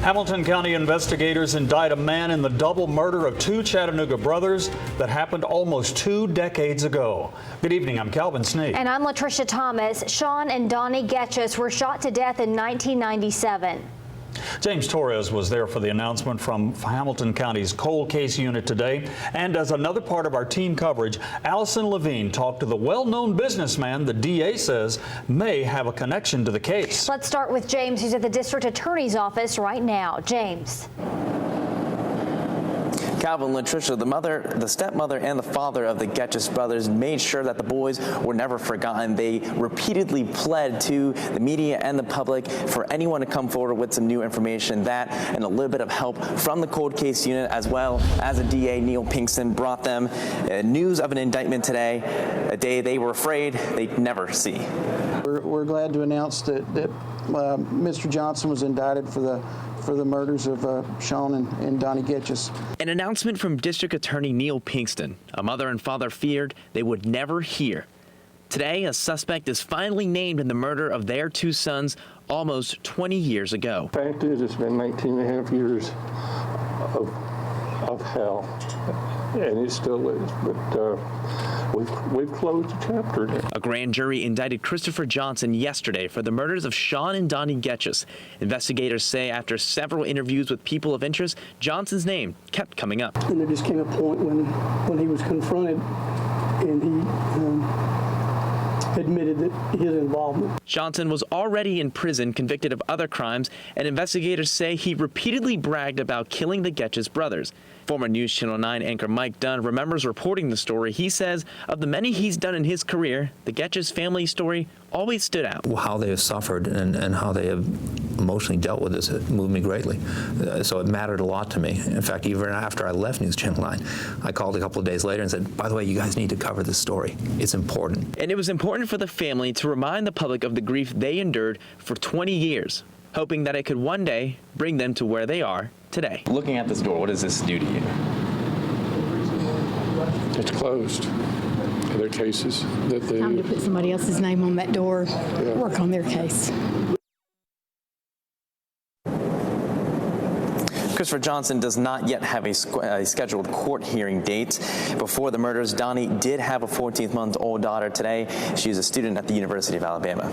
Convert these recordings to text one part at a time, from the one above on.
Hamilton County investigators indict a man in the double murder of two Chattanooga brothers that happened almost 2 decades ago. Good evening, I'm Calvin Sneed. And I'm Latricia Thomas. Sean and Donnie Getchus were shot to death in 1997. James Torres was there for the announcement from Hamilton County's cold case unit today. And as another part of our team coverage, Allison Levine talked to the well-known businessman the DA says may have a connection to the case. Let's start with James, who's at the district attorney's office right now. James. Calvin, Latricia, the stepmother and the father of the Getchus brothers made sure that the boys were never forgotten. They repeatedly pled to the media and the public for anyone to come forward with some new information. That and a little bit of help from the cold case unit, as well as the DA, Neil Pinkston, brought them news of an indictment today, a day they were afraid they'd never see. We're glad to announce that Mr. Johnson was indicted for the murders of Sean and Donnie Getchus. An announcement from District Attorney Neil Pinkston. A mother and father feared they would never hear. Today, a suspect is finally named in the murder of their two sons almost 20 years ago. The fact is, it's been 19 and a half years of hell, and it still is, but we've closed the chapter now. A grand jury indicted Christopher Johnson yesterday for the murders of Sean and Donnie Getchus. Investigators say after several interviews with people of interest, Johnson's name kept coming up. And there just came a point when he was confronted and he admitted that his involvement. Johnson was already in prison, convicted of other crimes, and investigators say he repeatedly bragged about killing the Getchus brothers. Former News Channel 9 anchor Mike Dunn remembers reporting the story. He says of the many he's done in his career, the Getchus family story always stood out. How they have suffered and how they have emotionally dealt with this, it moved me greatly. So it mattered a lot to me. In fact, even after I left News Channel 9, I called a couple of days later and said, by the way, you guys need to cover this story. It's important. And it was important for the family to remind the public of the grief they endured for 20 years, hoping that it could one day bring them to where they are today. Looking at this door, what does this do to you? It's closed. Other cases that they... Time to put somebody else's name on that door, work on their case. Christopher Johnson does not yet have a scheduled court hearing date. Before the murders, Donnie did have a 14-month-old daughter today. She is a student at the University of Alabama.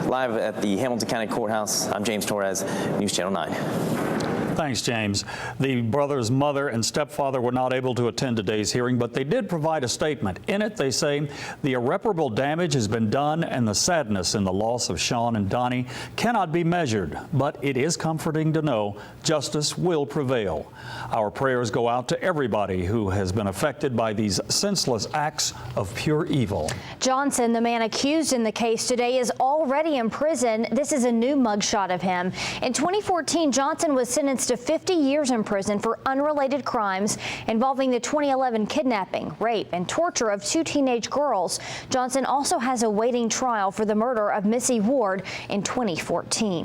Live at the Hamilton County Courthouse, I'm James Torres, News Channel 9. Thanks, James. The brothers' mother and stepfather were not able to attend today's hearing, but they did provide a statement. In it, they say the irreparable damage has been done and the sadness in the loss of Sean and Donnie cannot be measured, but it is comforting to know justice will prevail. Our prayers go out to everybody who has been affected by these senseless acts of pure evil. Johnson, the man accused in the case today, is already in prison. This is a new mugshot of him. In 2014, Johnson was sentenced to 50 years in prison for unrelated crimes involving the 2011 kidnapping, rape, and torture of 2 teenage girls. Johnson also has a waiting trial for the murder of Missy Ward in 2014.